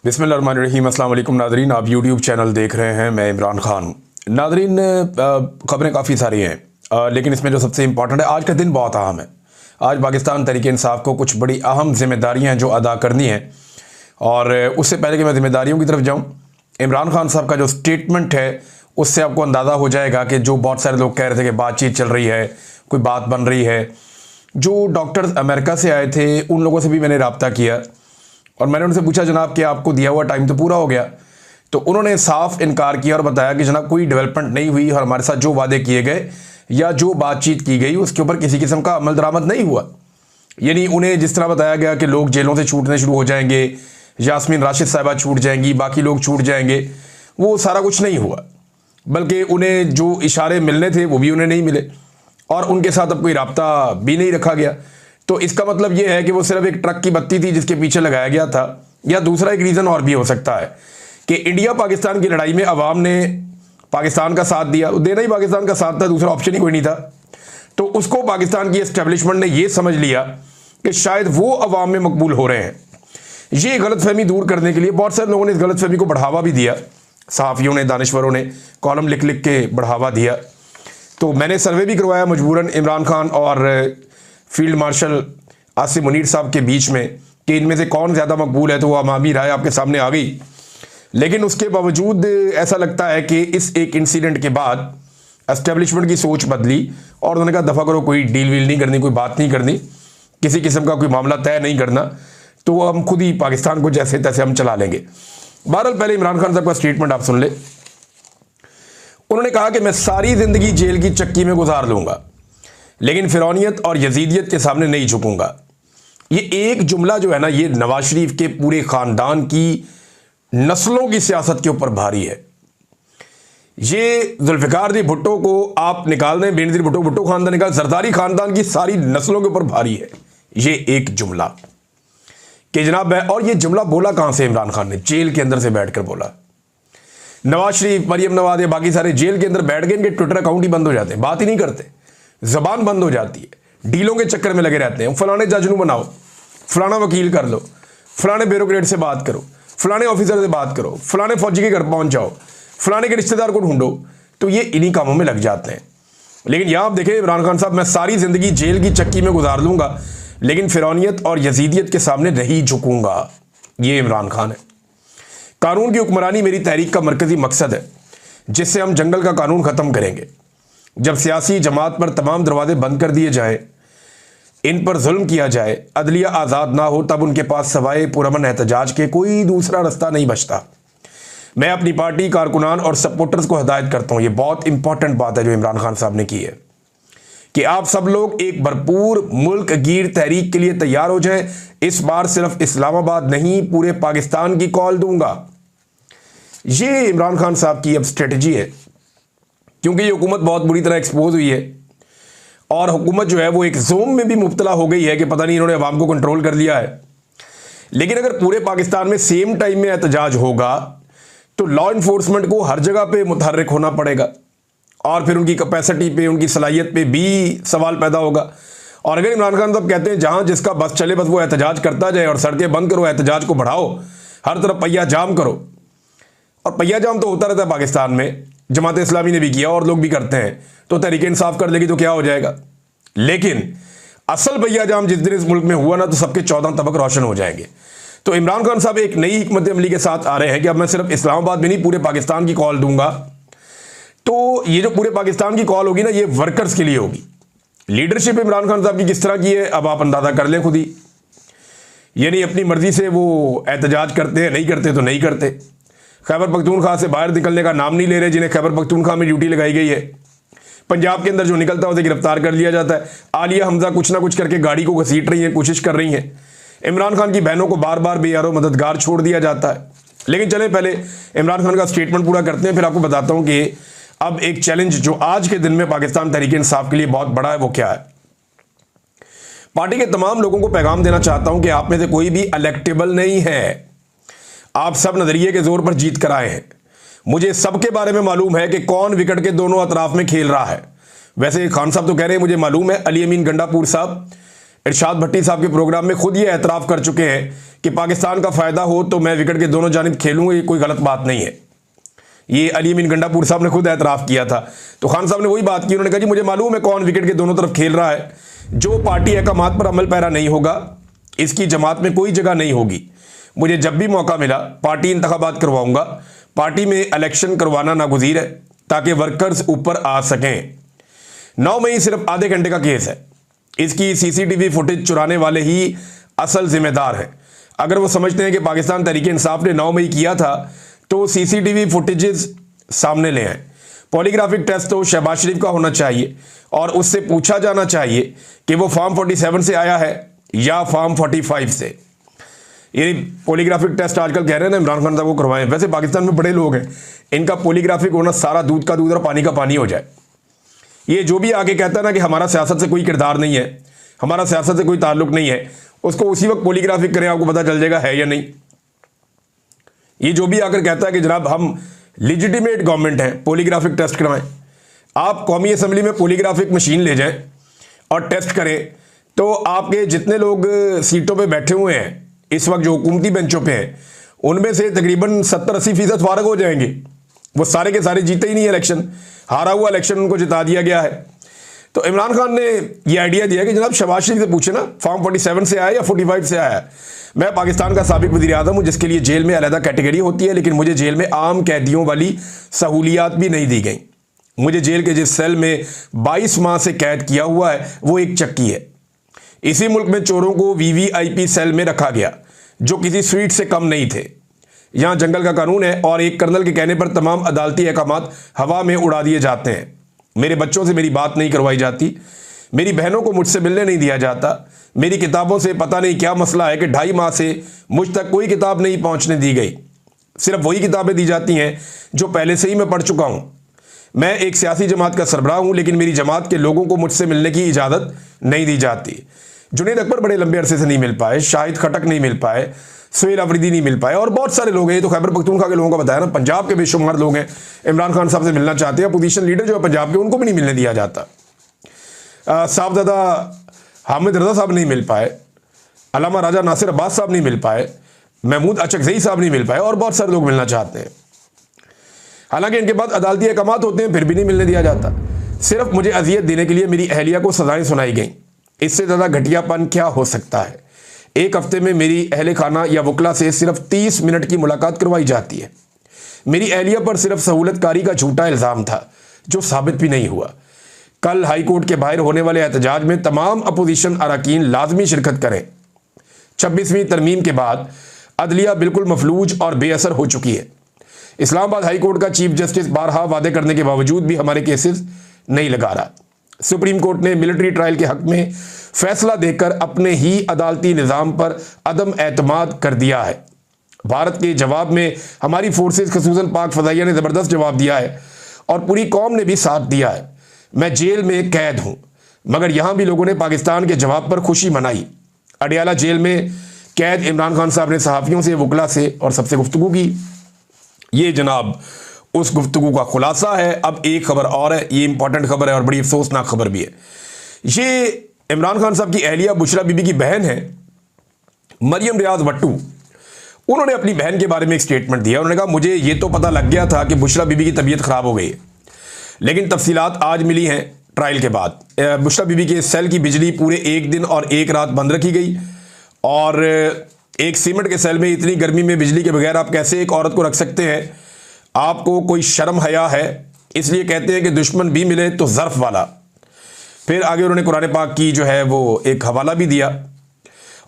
बिस्मिल्लाहिर्रहमानिर्रहीम। अस्सलाम वालेकुम नादरीन, आप यूट्यूब चैनल देख रहे हैं। मैं इमरान खान। नादरीन, खबरें काफ़ी सारी हैं, लेकिन इसमें जो सबसे इम्पॉर्टेंट है, आज का दिन बहुत अहम है। आज पाकिस्तान तहरीक-ए-इंसाफ को कुछ बड़ी अहम जिम्मेदारियाँ हैं जो अदा करनी हैं। और उससे पहले कि मैं जिम्मेदारियों की तरफ जाऊँ, इमरान खान साहब का जो स्टेटमेंट है उससे आपको अंदाज़ा हो जाएगा कि जो बहुत सारे लोग कह रहे थे कि बातचीत चल रही है, कोई बात बन रही है। जो डॉक्टर्स अमेरिका से आए थे उन लोगों से भी मैंने रब्ता किया और मैंने उनसे पूछा, जनाब कि आपको दिया हुआ टाइम तो पूरा हो गया? तो उन्होंने साफ इनकार किया और बताया कि जनाब कोई डेवलपमेंट नहीं हुई और हमारे साथ जो वादे किए गए या जो बातचीत की गई उसके ऊपर किसी किस्म का अमल दरामद नहीं हुआ। यानी उन्हें जिस तरह बताया गया कि लोग जेलों से छूटने शुरू हो जाएंगे, यास्मीन राशिद साहिबा छूट जाएंगी, बाकी लोग छूट जाएंगे, वो सारा कुछ नहीं हुआ। बल्कि उन्हें जो इशारे मिलने थे वो भी उन्हें नहीं मिले और उनके साथ अब कोई रब्ता भी नहीं रखा गया। तो इसका मतलब ये है कि वो सिर्फ एक ट्रक की बत्ती थी जिसके पीछे लगाया गया था। या दूसरा एक रीज़न और भी हो सकता है कि इंडिया पाकिस्तान की लड़ाई में अवाम ने पाकिस्तान का साथ दिया, देना ही पाकिस्तान का साथ था, दूसरा ऑप्शन ही कोई नहीं था। तो उसको पाकिस्तान की एस्टेब्लिशमेंट ने ये समझ लिया कि शायद वो अवाम में मकबूल हो रहे हैं। ये गलतफहमी दूर करने के लिए बहुत सारे लोगों ने इस गलतफहमी को बढ़ावा भी दिया। सहाफ़ियों ने, दानिश्वरों ने कॉलम लिख लिख के बढ़ावा दिया। तो मैंने सर्वे भी करवाया मजबूरन इमरान खान और फील्ड मार्शल आसिम मुनीर साहब के बीच में कि इनमें से कौन ज़्यादा मकबूल है, तो वो अवामी राय आपके सामने आ गई। लेकिन उसके बावजूद ऐसा लगता है कि इस एक इंसिडेंट के बाद एस्टेब्लिशमेंट की सोच बदली और उन्होंने कहा दफ़ा करो, कोई डील वील नहीं करनी, कोई बात नहीं करनी, किसी किस्म का कोई मामला तय नहीं करना, तो हम खुद ही पाकिस्तान को जैसे तैसे हम चला लेंगे। बहरहाल पहले इमरान खान साहब का स्टेटमेंट आप सुन ले। उन्होंने कहा कि मैं सारी ज़िंदगी जेल की चक्की में गुजार लूँगा लेकिन फिरौनियत और यजीदियत के सामने नहीं झुकूंगा। ये एक जुमला जो है ना, ये नवाज शरीफ के पूरे ख़ानदान की नस्लों की सियासत के ऊपर भारी है। ये जुल्फ़िकार दी भुट्टो को आप निकाल दें, बेनज़ीर भुट्टो, भुट्टो ख़ानदान निकाल, जरदारी ख़ानदान की सारी नस्लों के ऊपर भारी है ये एक जुमला कि जनाब है। और ये जुमला बोला कहाँ से इमरान खान ने? जेल के अंदर से बैठ कर बोला। नवाज शरीफ, मरियम नवाज, बाकी सारे जेल के अंदर बैठ गए, इनके ट्विटर अकाउंट ही बंद हो जाते हैं, बात ही नहीं करते, जबान बंद हो जाती है, डीलों के चक्कर में लगे रहते हैं। फलाने जज नू बनाओ, फलाना वकील कर लो, फलाने ब्यूरोक्रेट से बात करो, फलाने ऑफिसर से बात करो, फलाने फौजी के घर पहुंच जाओ, फलाने के रिश्तेदार को ढूंढो। तो ये इन्हीं कामों में लग जाते हैं। लेकिन यहां आप देखें इमरान खान साहब, मैं सारी जिंदगी जेल की चक्की में गुजार लूंगा लेकिन फिरौनियत और यजीदियत के सामने नहीं झुकूंगा। ये इमरान खान है। कानून की हुक्मरानी मेरी तहरीक का मरकजी मकसद है, जिससे हम जंगल का कानून खत्म करेंगे। जब सियासी जमात पर तमाम दरवाजे बंद कर दिए जाए, इन पर जुल्म किया जाए, अदलिया आज़ाद ना हो, तब उनके पास सवाए पुरअमन एहतजाज के कोई दूसरा रास्ता नहीं बचता। मैं अपनी पार्टी, कारकुनान और सपोर्टर्स को हिदायत करता हूँ, ये बहुत इंपॉर्टेंट बात है जो इमरान खान साहब ने की है, कि आप सब लोग एक भरपूर मुल्क गिर तहरीक के लिए तैयार हो जाएं। इस बार सिर्फ इस्लामाबाद नहीं, पूरे पाकिस्तान की कॉल दूंगा। ये इमरान खान साहब की अब स्ट्रेटजी है, क्योंकि ये हुकूमत बहुत बुरी तरह एक्सपोज हुई है और हुकूमत जो है वो एक जोम में भी मुब्तला हो गई है कि पता नहीं इन्होंने अवाम को कंट्रोल कर लिया है। लेकिन अगर पूरे पाकिस्तान में सेम टाइम में एहतजाज होगा तो लॉ इन्फोर्समेंट को हर जगह पे मुतहर्रिक होना पड़ेगा और फिर उनकी कैपेसिटी पे, उनकी सलाहियत पे भी सवाल पैदा होगा। और अगर इमरान खान साहब कहते हैं जहां जिसका बस चले बस वो एहतजाज करता जाए और सड़कें बंद करो, एहतजाज को बढ़ाओ, हर तरफ पहिया जाम करो, और पहिया जाम तो होता रहता है पाकिस्तान में, जमात इस्लामी ने भी किया और लोग भी करते हैं, तो तहरीक इंसाफ कर लेगी तो क्या हो जाएगा। लेकिन असल पहिया जाम जिस दिन इस मुल्क में हुआ ना, तो सबके 14 तबक रोशन हो जाएंगे। तो इमरान खान साहब एक नई हिकमत अमली के साथ आ रहे हैं कि अब मैं सिर्फ इस्लामाबाद में नहीं, पूरे पाकिस्तान की कॉल दूंगा। तो ये जो पूरे पाकिस्तान की कॉल होगी ना, ये वर्कर्स के लिए होगी। लीडरशिप इमरान खान साहब की किस तरह की है अब आप अंदाजा कर लें खुद ही। यानी अपनी मर्जी से वो एहतजाज करते हैं, नहीं करते तो नहीं करते। खैबर पख्तूनख्वा से बाहर निकलने का नाम नहीं ले रहे, जिन्हें खैबर पख्तूनख्वा में ड्यूटी लगाई गई है। पंजाब के अंदर जो निकलता है उसे गिरफ्तार कर लिया जाता है। आलिया हमजा कुछ ना कुछ करके गाड़ी को घसीट रही है, कोशिश कर रही हैं। इमरान खान की बहनों को बार बार बेयारो मददगार छोड़ दिया जाता है। लेकिन चलें पहले इमरान खान का स्टेटमेंट पूरा करते हैं, फिर आपको बताता हूं कि अब एक चैलेंज जो आज के दिन में पाकिस्तान तहरीक इंसाफ के लिए बहुत बड़ा है वो क्या है। पार्टी के तमाम लोगों को पैगाम देना चाहता हूं कि आप में से कोई भी इलेक्टेबल नहीं है। आप सब नजरिए के जोर पर जीत कर आए हैं। मुझे सबके बारे में मालूम है कि कौन विकेट के दोनों अतराफ में खेल रहा है। वैसे खान साहब तो कह रहे हैं मुझे मालूम है, अली अमीन गंडापुर साहब इरशाद भट्टी साहब के प्रोग्राम में खुद ये एतराफ़ कर चुके हैं कि पाकिस्तान का फ़ायदा हो तो मैं विकेट के दोनों जानिब खेलूँ, ये कोई गलत बात नहीं है। ये अली अमीन गंडापुर साहब ने खुद एतराफ़ किया था। तो खान साहब ने वही बात की, उन्होंने कहा जी मुझे मालूम है कौन विकेट के दोनों तरफ खेल रहा है। जो पार्टी अहकामात पर अमल पैरा नहीं होगा, इसकी जमात में कोई जगह नहीं होगी। मुझे जब भी मौका मिला पार्टी इंतखाबात करवाऊंगा। पार्टी में इलेक्शन करवाना नागुज़ीर है ताकि वर्कर्स ऊपर आ सकें। 9 मई सिर्फ आधे घंटे का केस है। इसकी सीसीटीवी फुटेज चुराने वाले ही असल जिम्मेदार हैं। अगर वो समझते हैं कि पाकिस्तान तहरीक इंसाफ ने 9 मई किया था तो सीसीटीवी फुटेजेस सामने ले आए। पॉलीग्राफिक टेस्ट तो शहबाज शरीफ का होना चाहिए और उससे पूछा जाना चाहिए कि वो फॉर्म 47 से आया है या फॉर्म 45 से। ये पॉलीग्राफिक टेस्ट आजकल कह रहे हैं ना इमरान खान साहब को करवाएं। वैसे पाकिस्तान में बड़े लोग हैं, इनका पॉलीग्राफिक होना सारा दूध का दूध और पानी का पानी हो जाए। ये जो भी आगे कहता है ना कि हमारा सियासत से कोई किरदार नहीं है, हमारा सियासत से कोई ताल्लुक नहीं है, उसको उसी वक्त पॉलीग्राफिक करें, आपको पता चल जाएगा है या नहीं। ये जो भी आकर कहता है कि जनाब हम लिजिटिमेट गवर्नमेंट है, पॉलीग्राफिक टेस्ट करवाएं। आप कौमी असम्बली में पॉलीग्राफिक मशीन ले जाएं और टेस्ट करें तो आपके जितने लोग सीटों पे बैठे हुए हैं इस वक्त जो हुकूमती बेंचों पे हैं, उनमें से तकरीबन 70-80% फारग हो जाएंगे। वो सारे के सारे जीते ही नहीं इलेक्शन, हारा हुआ इलेक्शन उनको जिता दिया गया है। तो इमरान खान ने यह आइडिया दिया कि जनाब शहबाज शरीफ से पूछे ना फॉर्म 47 से आया या 45 से आया। मैं पाकिस्तान का साबिक वज़ीर आज़म हूँ जिसके लिए जेल में अलहदा कैटेगरी होती है, लेकिन मुझे जेल में आम कैदियों वाली सहूलियात भी नहीं दी गई। मुझे जेल के जिस सेल में 22 माह से कैद किया हुआ है वो एक चक्की है। इसी मुल्क में चोरों को वीवीआईपी सेल में रखा गया जो किसी स्वीट से कम नहीं थे। यहाँ जंगल का कानून है और एक कर्नल के कहने पर तमाम अदालती अहकामात हवा में उड़ा दिए जाते हैं। मेरे बच्चों से मेरी बात नहीं करवाई जाती, मेरी बहनों को मुझसे मिलने नहीं दिया जाता, मेरी किताबों से पता नहीं क्या मसला है कि 2.5 माह से मुझ तक कोई किताब नहीं पहुंचने दी गई। सिर्फ वही किताबें दी जाती हैं जो पहले से ही मैं पढ़ चुका हूं। मैं एक सियासी जमात का सरबराह हूं, लेकिन मेरी जमात के लोगों को मुझसे मिलने की इजाज़त नहीं दी जाती। जुनैद अकबर बड़े लंबे अरसे से नहीं मिल पाए, शाहिद खटक नहीं मिल पाए, सुहेल अफरीदी नहीं मिल पाए और बहुत सारे लोग हैं। ये तो खैबर पख्तूनख्वा के लोगों का बताया ना, पंजाब के बेशुमार लोग हैं इमरान खान साहब से मिलना चाहते हैं। अपोजिशन लीडर जो है पंजाब के, उनको भी नहीं मिलने दिया जाता। साहबजादा हामिद रजा साहब नहीं मिल पाए, अल्लामा राजा नासिर अब्बास साहब नहीं मिल पाए, महमूद अचकज़ई साहब नहीं मिल पाए और बहुत सारे लोग मिलना चाहते हैं। हालांकि इनके बाद अदालती अहकामात होते हैं फिर भी नहीं मिलने दिया जाता। सिर्फ मुझे अजियत देने के लिए मेरी अहलिया को सजाएं सुनाई गई। इससे ज़्यादा घटियापन क्या हो सकता है। एक हफ्ते में मेरी अहले खाना या वकला से सिर्फ 30 मिनट की मुलाकात करवाई जाती है। मेरी अहलिया पर सिर्फ सहूलतकारी का झूठा इल्ज़ाम था जो साबित भी नहीं हुआ। कल हाई कोर्ट के बाहर होने वाले एहतजाज में तमाम अपोजिशन अरकान लाजमी शिरकत करें। 26वीं तरमीम के बाद अदलिया बिल्कुल मफलूज और बेअसर हो चुकी है। इस्लामाबाद हाई कोर्ट का चीफ जस्टिस बारहा वादे करने के बावजूद भी हमारे केसेस नहीं लगा रहा। सुप्रीम कोर्ट ने मिलिट्री ट्रायल के हक में फैसला देकर अपने ही अदालती निज़ाम पर अदम एतमाद कर दिया है। भारत के जवाब में हमारी फोर्सेस खसूसन पाक फ़ज़ाइया ने ज़बरदस्त जवाब दिया है और पूरी कौम ने भी साथ दिया है। मैं जेल में कैद हूँ मगर यहाँ भी लोगों ने पाकिस्तान के जवाब पर खुशी मनाई। अडियाला जेल में कैद इमरान खान साहब ने सहाफ़ियों से, वकला से और सबसे गुफ्तगू की। ये जनाब उस गुफ्तगू का खुलासा है। अब एक खबर और है, ये इंपॉर्टेंट खबर है और बड़ी अफसोसनाक खबर भी है। ये इमरान खान साहब की अहलिया बुशरा बीबी की बहन है मरियम रियाज भट्टू। उन्होंने अपनी बहन के बारे में एक स्टेटमेंट दिया। उन्होंने कहा मुझे ये तो पता लग गया था कि बुशरा बीबी की तबीयत ख़राब हो गई है, लेकिन तफसीलात आज मिली हैं ट्रायल के बाद। बुशरा बीबी के सेल की बिजली पूरे 1 दिन और 1 रात बंद रखी गई और एक सीमेंट के सेल में इतनी गर्मी में बिजली के बगैर आप कैसे एक औरत को रख सकते हैं? आपको कोई शर्म हया है? इसलिए कहते हैं कि दुश्मन भी मिले तो ज़र्फ वाला। फिर आगे उन्होंने कुरान पाक की जो है वो एक हवाला भी दिया।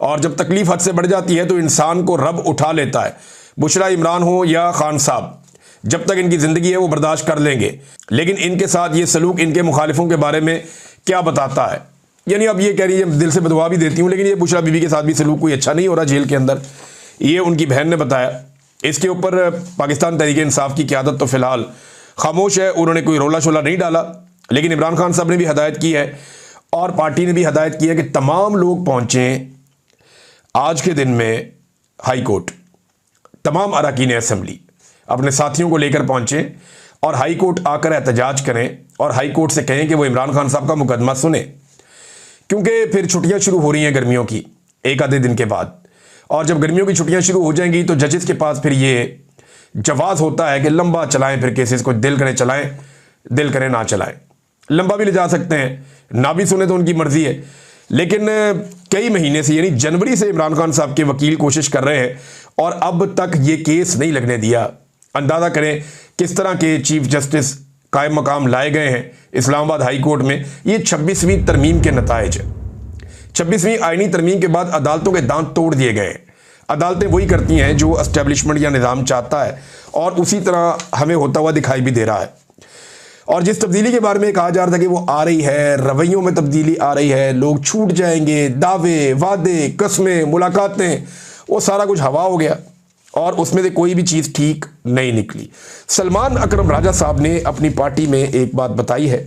और जब तकलीफ हद से बढ़ जाती है तो इंसान को रब उठा लेता है। बुशरा इमरान हो या खान साहब, जब तक इनकी ज़िंदगी है वो बर्दाश्त कर लेंगे, लेकिन इनके साथ ये सलूक इनके मुखालिफों के बारे में क्या बताता है? यानी अब ये कह रही है दिल से बदुआ भी देती हूँ, लेकिन ये बुशरा बीबी के साथ भी सलूक कोई अच्छा नहीं हो रहा जेल के अंदर। ये उनकी बहन ने बताया। इसके ऊपर पाकिस्तान तहरीक इंसाफ की क़यादत तो फ़िलहाल खामोश है, उन्होंने कोई रोला शोला नहीं डाला। लेकिन इमरान खान साहब ने भी हदायत की है और पार्टी ने भी हदायत की है कि तमाम लोग पहुँचें आज के दिन में हाई कोर्ट। तमाम अरकान असम्बली अपने साथियों को लेकर पहुँचें और हाई कोर्ट आकर एहतजाज करें और हाई कोर्ट से कहें कि वो इमरान खान साहब का मुकदमा सुने, क्योंकि फिर छुट्टियाँ शुरू हो रही हैं गर्मियों की 1 आधे दिन के बाद और जब गर्मियों की छुट्टियां शुरू हो जाएंगी तो जजेस के पास फिर ये जवाब होता है कि लंबा चलाएं फिर केसेस को, दिल करे चलाएं, दिल करे ना चलाएं। लंबा भी ले जा सकते हैं, ना भी सुने तो उनकी मर्जी है। लेकिन कई महीने से यानी जनवरी से इमरान खान साहब के वकील कोशिश कर रहे हैं और अब तक ये केस नहीं लगने दिया। अंदाज़ा करें किस तरह के चीफ जस्टिस कायम मकाम लाए गए हैं इस्लामाबाद हाई कोर्ट में। ये 26वीं तरमीम के नताइज है। 26वीं आईनी तरमीम के बाद अदालतों के दांत तोड़ दिए गए हैं। अदालतें वही करती हैं जो एस्टेब्लिशमेंट या निज़ाम चाहता है और उसी तरह हमें होता हुआ दिखाई भी दे रहा है। और जिस तब्दीली के बारे में कहा जा रहा था कि वो आ रही है, रवैयों में तब्दीली आ रही है, लोग छूट जाएंगे, दावे, वादे, कस्में, मुलाकातें, वो सारा कुछ हवा हो गया और उसमें से कोई भी चीज़ ठीक नहीं निकली। सलमान अकरम राजा साहब ने अपनी पार्टी में एक बात बताई है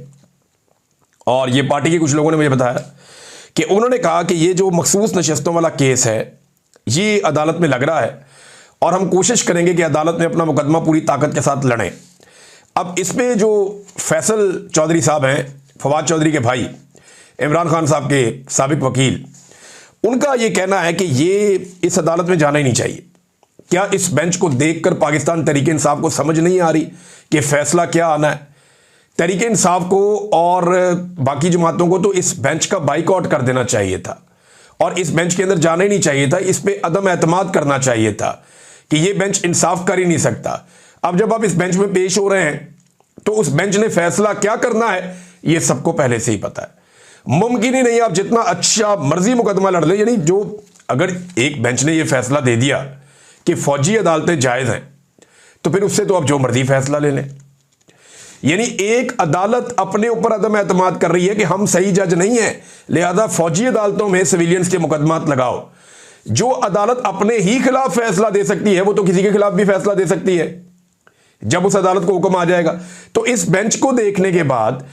और ये पार्टी के कुछ लोगों ने मुझे बताया कि उन्होंने कहा कि ये जो मखसूस नशस्तों वाला केस है ये अदालत में लग रहा है और हम कोशिश करेंगे कि अदालत में अपना मुकदमा पूरी ताकत के साथ लड़ें। अब इसमें जो फैसल चौधरी साहब हैं, फवाद चौधरी के भाई, इमरान खान साहब के साबिक वकील, उनका ये कहना है कि ये इस अदालत में जाना ही नहीं चाहिए। क्या इस बेंच को देखकर पाकिस्तान तहरीक इंसाफ को समझ नहीं आ रही कि फैसला क्या आना है? तहरीक इंसाफ को और बाकी जमातों को तो इस बेंच का बाइकआउट कर देना चाहिए था और इस बेंच के अंदर जाना ही नहीं चाहिए था। इस पे अदम एतमाद करना चाहिए था कि ये बेंच इंसाफ कर ही नहीं सकता। अब जब आप इस बेंच में पेश हो रहे हैं तो उस बेंच ने फैसला क्या करना है ये सबको पहले से ही पता है। मुमकिन ही नहीं आप जितना अच्छा मर्जी मुकदमा लड़ लें, यानी जो अगर एक बेंच ने ये फैसला दे दिया कि फौजी अदालतें जायज़ हैं तो फिर उससे तो आप जो मर्जी फैसला ले लें। यानी एक अदालत अपने ऊपर अदम एतमाद कर रही है कि हम सही जज नहीं है, लिहाजा फौजी अदालतों में सिविलियंस के मुकदमात लगाओ। जो अदालत अपने ही खिलाफ फैसला दे सकती है वो तो किसी के खिलाफ भी फैसला दे सकती है जब उस अदालत को हुक्म आ जाएगा। तो इस बेंच को देखने के बाद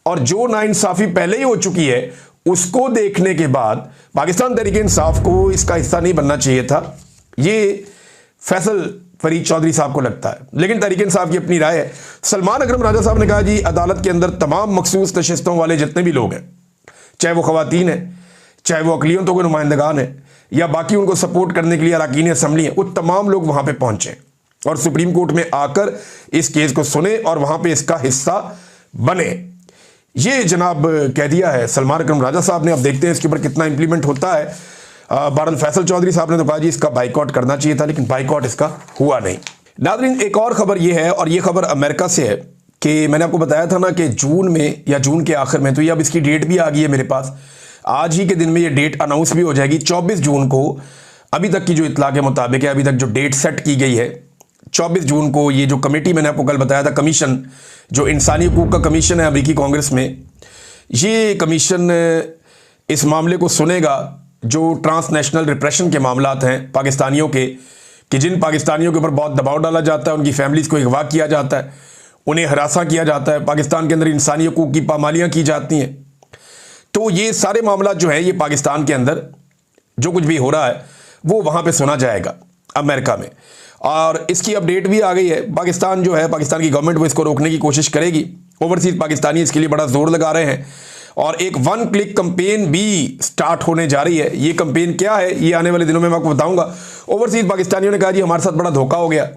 और जो नाइंसाफी पहले ही हो चुकी है उसको देखने के बाद पाकिस्तान तहरीक इंसाफ को इसका हिस्सा नहीं बनना चाहिए था, ये फैसल फरीद चौधरी साहब को लगता है। लेकिन तहरीक इंसाफ की अपनी राय है। सलमान अकरम राजा साहब ने कहा जी अदालत के अंदर तमाम मखसूस नशिस्तों वाले जितने भी लोग हैं, चाहे वो खवातीन हैं, चाहे वो अकलियतों के नुमाइंदगान हैं या बाकी उनको सपोर्ट करने के लिए अरकान असम्बली हैं, वो तमाम लोग वहां पे पहुंचे और सुप्रीम कोर्ट में आकर इस केस को सुने और वहां पे इसका हिस्सा बने। ये जनाब कह दिया है सलमान अकरम राजा साहब ने। अब देखते हैं इसके ऊपर कितना इंप्लीमेंट होता है। बहरहाल फैसल चौधरी साहब ने तो कहा जी इसका बाइकआउट करना चाहिए था, लेकिन बाइकआउट इसका हुआ नहीं। नाज़रीन एक और खबर ये है और ये खबर अमेरिका से है कि मैंने आपको बताया था ना कि जून में या जून के आखिर में, तो ये अब इसकी डेट भी आ गई है मेरे पास, आज ही के दिन में ये डेट अनाउंस भी हो जाएगी 24 जून को। अभी तक की जो इतला के मुताबिक है, अभी तक जो डेट सेट की गई है 24 जून को, ये जो कमेटी मैंने आपको कल बताया था, कमीशन जो इंसानी हकूक़ का कमीशन है अमेरिकी कांग्रेस में, ये कमीशन इस मामले को सुनेगा जो ट्रांसनेशनल रिप्रेशन के मामलात हैं पाकिस्तानियों के, कि जिन पाकिस्तानियों के ऊपर बहुत दबाव डाला जाता है, उनकी फैमिलीज़ को अगवा किया जाता है, उन्हें हरासा किया जाता है, पाकिस्तान के अंदर इंसानी हकूक़ की पामालियाँ की जाती हैं। तो ये सारे मामला जो है ये पाकिस्तान के अंदर जो कुछ भी हो रहा है वो वहाँ पे सुना जाएगा अमेरिका में। और इसकी अपडेट भी आ गई है। पाकिस्तान जो है, पाकिस्तान की गवर्नमेंट वो इसको रोकने की कोशिश करेगी। ओवरसीज पाकिस्तानी इसके लिए बड़ा जोर लगा रहे हैं और एक 1 क्लिक कंपेन भी स्टार्ट होने जा रही है। ये कंपेन क्या है ये आने वाले दिनों में मैं आपको बताऊंगा। ओवरसीज पाकिस्तानियों ने कहा जी हमारे साथ बड़ा धोखा हो गया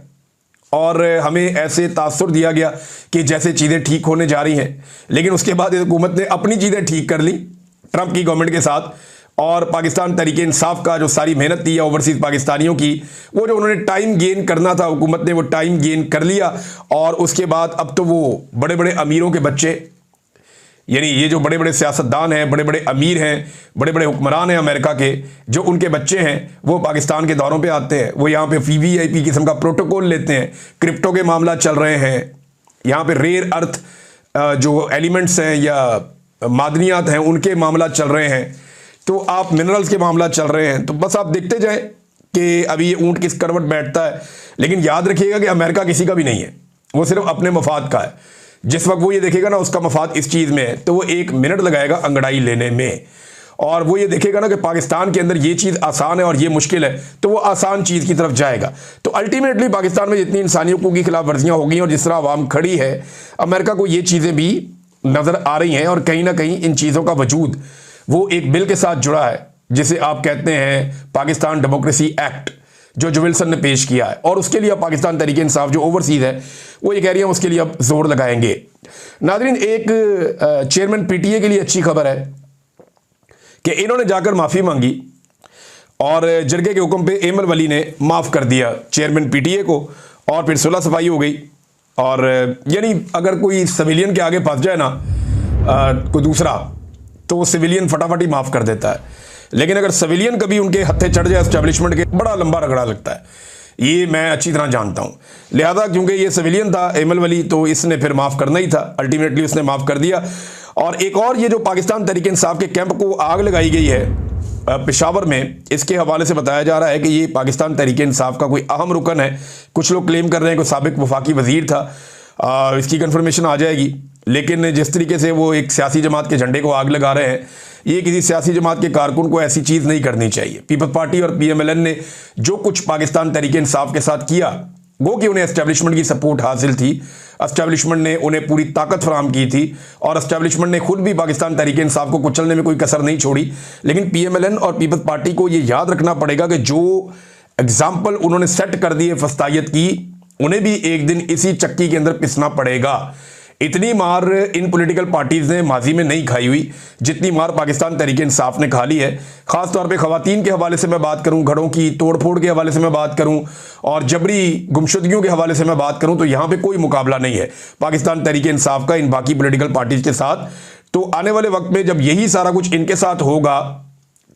और हमें ऐसे तासुर दिया गया कि जैसे चीज़ें ठीक होने जा रही हैं, लेकिन उसके बाद हुकूमत ने अपनी चीज़ें ठीक कर ली ट्रंप की गवर्नमेंट के साथ, और पाकिस्तान तहरीक इंसाफ का जो सारी मेहनत थी या ओवरसीज पाकिस्तानियों की, वो जो उन्होंने टाइम गेन करना था हुकूमत ने वो टाइम गेन कर लिया। और उसके बाद अब तो वो बड़े बड़े अमीरों के बच्चे, यानी ये जो बड़े बड़े सियासतदान हैं, बड़े बड़े अमीर हैं, बड़े बड़े हुक्मरान हैं अमेरिका के, जो उनके बच्चे हैं वो पाकिस्तान के दौरों पे आते हैं, वो यहाँ पे VVIP किस्म का प्रोटोकॉल लेते हैं। क्रिप्टो के मामला चल रहे हैं यहाँ पे, रेयर अर्थ जो एलिमेंट्स हैं या मादनियात हैं उनके मामला चल रहे हैं, तो आप मिनरल्स के मामला चल रहे हैं। तो बस आप देखते जाएं कि अभी ये ऊँट किस करवट बैठता है। लेकिन याद रखिएगा कि अमेरिका किसी का भी नहीं है, वो सिर्फ अपने मफाद का है। जिस वक्त वो ये देखेगा ना उसका मफाद इस चीज़ में है, तो वो 1 मिनट लगाएगा अंगड़ाई लेने में, और वो ये देखेगा ना कि पाकिस्तान के अंदर ये चीज़ आसान है और ये मुश्किल है, तो वो आसान चीज़ की तरफ जाएगा। तो अल्टीमेटली पाकिस्तान में जितनी इंसानी हकूक़ की खिलाफ वर्जियाँ हो गई और जिस तरह आवाम खड़ी है, अमेरिका को ये चीज़ें भी नज़र आ रही हैं और कहीं ना कहीं इन चीज़ों का वजूद वो एक बिल के साथ जुड़ा है जिसे आप कहते हैं पाकिस्तान डेमोक्रेसी एक्ट, जो विल्सन ने पेश किया है, और उसके लिए अब पाकिस्तान तहरीक इंसाफ जो ओवरसीज है वो ये कह रही है उसके लिए अब जोर लगाएंगे। नाज़रीन, एक चेयरमैन पीटीए के लिए अच्छी खबर है कि इन्होंने जाकर माफ़ी मांगी और जरगे के हुक्म पे एमल वली ने माफ़ कर दिया चेयरमैन पीटीए को, और फिर सुलह सफाई हो गई। और यानी अगर कोई सिविलियन के आगे फंस जाए ना कोई दूसरा, तो वो सिविलियन फटाफट ही माफ़ कर देता है, लेकिन अगर सिविलियन कभी उनके हत्थे चढ़ जाए एस्टेब्लिशमेंट के, बड़ा लंबा रगड़ा लगता है। ये मैं अच्छी तरह जानता हूँ। लिहाजा क्योंकि ये सिविलियन था एमल वली, तो इसने फिर माफ़ करना ही था, अल्टीमेटली उसने माफ़ कर दिया। और एक और ये जो पाकिस्तान तहरीक इंसाफ के कैंप को आग लगाई गई है पेशावर में, इसके हवाले से बताया जा रहा है कि ये पाकिस्तान तहरीक इंसाफ का कोई अहम रुकन है। कुछ लोग क्लेम कर रहे हैं कि साबिक वफाकी वजीर था, इसकी कंफर्मेशन आ जाएगी। लेकिन जिस तरीके से वो एक सियासी जमात के झंडे को आग लगा रहे हैं, ये किसी सियासी जमात के कारकुन को ऐसी चीज़ नहीं करनी चाहिए। पीपल्स पार्टी और पीएमएलएन ने जो कुछ पाकिस्तान तहरीक इंसाफ के साथ किया, वो कि उन्हें एस्टेब्लिशमेंट की सपोर्ट हासिल थी, एस्टेब्लिशमेंट ने उन्हें पूरी ताकत फराहम की थी, और एस्टेब्लिशमेंट ने खुद भी पाकिस्तान तहरीक इंसाफ को कुचलने में कोई कसर नहीं छोड़ी। लेकिन पीएमएलएन और पीपल्स पार्टी को ये याद रखना पड़ेगा कि जो एग्जाम्पल उन्होंने सेट कर दी है फस्तायत की, उन्हें भी एक दिन इसी चक्की के अंदर पिसना पड़ेगा। इतनी मार इन पॉलिटिकल पार्टीज ने माजी में नहीं खाई हुई जितनी मार पाकिस्तान तहरीक इंसाफ ने खा ली है। खास तौर पे खवातीन के हवाले से मैं बात करूं, घरों की तोड़फोड़ के हवाले से मैं बात करूं, और जबरी गुमशुदगियों के हवाले से मैं बात करूं, तो यहां पे कोई मुकाबला नहीं है पाकिस्तान तहरीक इंसाफ का इन बाकी पॉलिटिकल पार्टीज के साथ। तो आने वाले वक्त में जब यही सारा कुछ इनके साथ होगा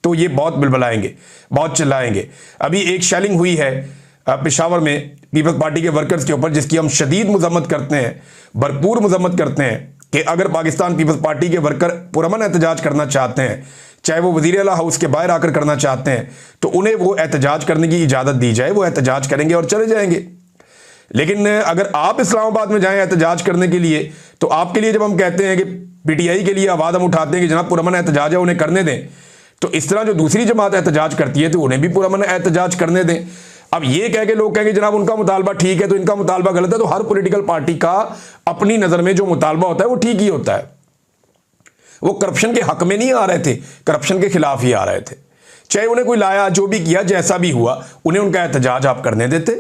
तो ये बहुत बिलबलाएंगे, बहुत चिल्लाएंगे। अभी एक शेलिंग हुई है पेशावर में पीपल्स पार्टी के वर्कर्स के ऊपर, जिसकी हम शदीद मजम्मत करते हैं, भरपूर मजम्मत करते हैं कि अगर पाकिस्तान पीपल्स पार्टी के वर्कर पुरअमन एहतजाज करना चाहते हैं, चाहे वो वज़ीर आला हाउस के बाहर आकर करना चाहते हैं, तो उन्हें वो एहतजाज करने की इजाज़त दी जाए, वो एहतजाज करेंगे और चले जाएंगे। लेकिन अगर आप इस्लामाबाद में जाएं एहतजाज करने के लिए, तो आपके लिए जब हम कहते हैं कि पीटीआई के लिए आवाज़ हम उठाते हैं कि जनाब पुरअमन एहतजाज है, उन्हें करने दें, तो इस तरह जो दूसरी जमात एहतजाज करती है तो उन्हें भी पुरअमन एहतजाज करने दें। अब ये कह के लोग कहेंगे जनाब उनका मुतालबा ठीक है तो इनका मुतालबा गलत है, तो हर पॉलिटिकल पार्टी का अपनी नज़र में जो मुतालबा होता है वो ठीक ही होता है। वो करप्शन के हक में नहीं आ रहे थे, करप्शन के खिलाफ ही आ रहे थे। चाहे उन्हें कोई लाया, जो भी किया, जैसा भी हुआ, उन्हें उनका एहतजाज आप करने देते,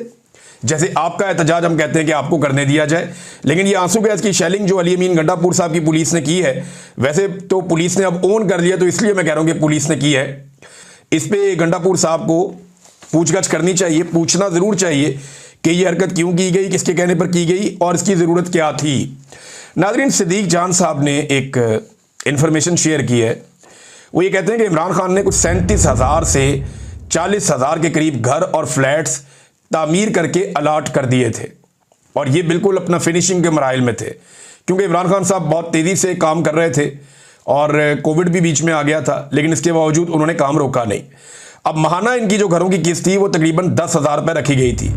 जैसे आपका एहतजाज हम कहते हैं कि आपको करने दिया जाए। लेकिन ये आंसू गैस की शेलिंग जो अली अमीन गंडापुर साहब की पुलिस ने की है, वैसे तो पुलिस ने अब ओन कर लिया, तो इसलिए मैं कह रहा हूं कि पुलिस ने की है। इस पे गंडापुर साहब को पूछगछ करनी चाहिए, पूछना जरूर चाहिए कि ये हरकत क्यों की गई, किसके कहने पर की गई और इसकी ज़रूरत क्या थी। नाज़रीन, सिद्दीक जान साहब ने एक इंफॉर्मेशन शेयर की है। वो ये कहते हैं कि इमरान खान ने कुछ 37,000 से 40,000 के करीब घर और फ्लैट्स तामीर करके अलाट कर दिए थे, और ये बिल्कुल अपना फिनिशिंग के मराइल में थे, क्योंकि इमरान खान साहब बहुत तेज़ी से काम कर रहे थे और कोविड भी बीच में आ गया था, लेकिन इसके बावजूद उन्होंने काम रोका नहीं। अब महाना इनकी जो घरों की किस्त थी वो तकरीबन 10,000 रुपये रखी गई थी,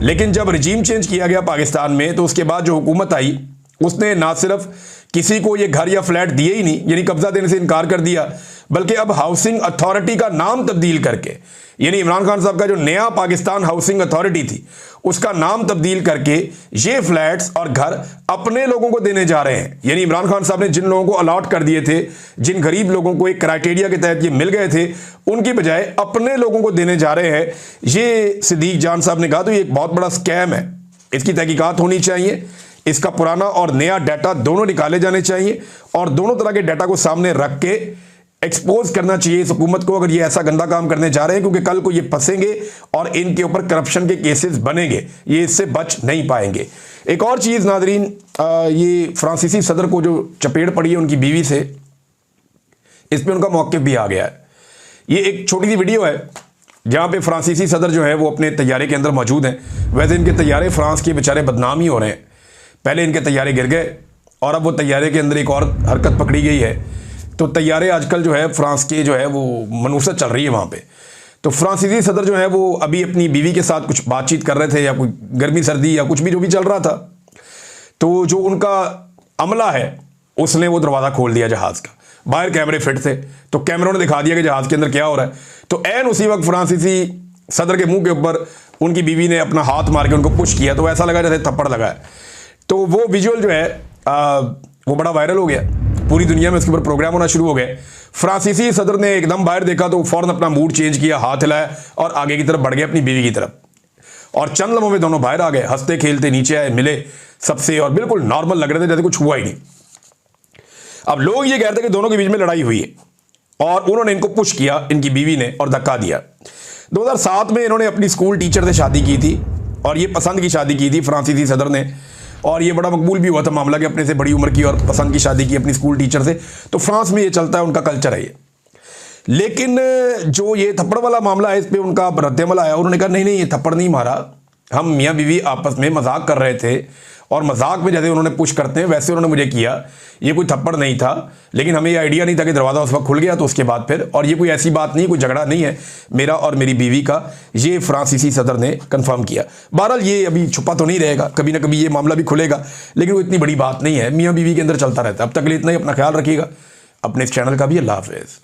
लेकिन जब रिजीम चेंज किया गया पाकिस्तान में, तो उसके बाद जो हुकूमत आई उसने ना सिर्फ किसी को ये घर या फ्लैट दिए ही नहीं, यानी कब्जा देने से इनकार कर दिया, बल्कि अब हाउसिंग अथॉरिटी का नाम तब्दील करके, यानी इमरान खान साहब का जो नया पाकिस्तान हाउसिंग अथॉरिटी थी उसका नाम तब्दील करके ये फ्लैट्स और घर अपने लोगों को देने जा रहे हैं। यानी इमरान खान साहब ने जिन लोगों को अलॉट कर दिए थे, जिन गरीब लोगों को एक क्राइटेरिया के तहत ये मिल गए थे, उनकी बजाय अपने लोगों को देने जा रहे हैं। ये सिद्दीक जान साहब ने कहा तो ये एक बहुत बड़ा स्कैम है, इसकी तहकीकात होनी चाहिए, इसका पुराना और नया डाटा दोनों निकाले जाने चाहिए और दोनों तरह के डाटा को सामने रख के एक्सपोज करना चाहिए इस हुकूमत को, अगर ये ऐसा गंदा काम करने जा रहे हैं, क्योंकि कल को ये फंसेंगे और इनके ऊपर करप्शन के केसेस बनेंगे, ये इससे बच नहीं पाएंगे। एक और चीज़ नाजरीन, ये फ्रांसीसी सदर को जो चपेट पड़ी है उनकी बीवी से, इस पर उनका मौक़िफ़ भी आ गया है। ये एक छोटी सी वीडियो है जहाँ पे फ्रांसीसी सदर जो है वो अपने तैयारे के अंदर मौजूद हैं। वैसे इनके तैयारे फ्रांस के बेचारे बदनाम ही हो रहे हैं, पहले इनके तैयारे गिर गए और अब वो तैयारे के अंदर एक और हरकत पकड़ी गई है, तो तैयारे आजकल जो है फ्रांस के जो है वो मनूसत चल रही है वहाँ पे। तो फ्रांसीसी सदर जो है वो अभी अपनी बीवी के साथ कुछ बातचीत कर रहे थे, या कोई गर्मी सर्दी या कुछ भी जो भी चल रहा था, तो जो उनका अमला है उसने वो दरवाज़ा खोल दिया जहाज़ का, बाहर कैमरे फिट थे, तो कैमरों ने दिखा दिया कि जहाज़ के अंदर क्या हो रहा है। तो ऐन उसी वक्त फ्रांसीसी सदर के मुंह के ऊपर उनकी बीवी ने अपना हाथ मार के उनको पुश किया, तो ऐसा लगा जैसे थप्पड़ लगा है। तो वो विजुअल जो है वो बड़ा वायरल हो गया, पूरी दुनिया में उसके ऊपर प्रोग्राम होना शुरू हो गए। फ्रांसीसी सदर ने एकदम बाहर देखा तो फौरन अपना मूड चेंज किया, हाथ हिलाया और आगे की तरफ बढ़ गए अपनी बीवी की तरफ। और चंद लम्हों में दोनों बाहर आ गए, हंसते खेलते नीचे आए, मिले सबसे और बिल्कुल नॉर्मल लग रहे थे, जैसे कुछ हुआ ही नहीं। अब लोग ये कहते हैं कि दोनों के बीच में लड़ाई हुई है और उन्होंने इनको पुश किया, इनकी बीवी ने, और धक्का दिया। 2007 में इन्होंने अपनी स्कूल टीचर से शादी की थी और ये पसंद की शादी की थी फ्रांसीसी सदर ने, और ये बड़ा मकबूल भी हुआ था मामला कि अपने से बड़ी उम्र की और पसंद की शादी की अपनी स्कूल टीचर से। तो फ्रांस में ये चलता है, उनका कल्चर है ये। लेकिन जो ये थप्पड़ वाला मामला है, इस पर उनका रद्दमल आया। उन्होंने कहा नहीं नहीं, ये थप्पड़ नहीं मारा, हम मियाँ बीवी आपस में मजाक कर रहे थे और मजाक में जैसे उन्होंने पुश करते हैं वैसे उन्होंने मुझे किया, ये कोई थप्पड़ नहीं था। लेकिन हमें ये आइडिया नहीं था कि दरवाज़ा उस वक्त खुल गया, तो उसके बाद फिर, और ये कोई ऐसी बात नहीं, कोई झगड़ा नहीं है मेरा और मेरी बीवी का, ये फ्रांसीसी सदर ने कंफर्म किया। बहरहाल ये अभी छुपा तो नहीं रहेगा, कभी ना कभी ये मामला भी खुलेगा, लेकिन वो इतनी बड़ी बात नहीं है, मियाँ बीवी के अंदर चलता रहता है। अब तक के लिए इतना ही, अपना ख्याल रखिएगा, अपने इस चैनल का भी। अल्लाह हाफिज़।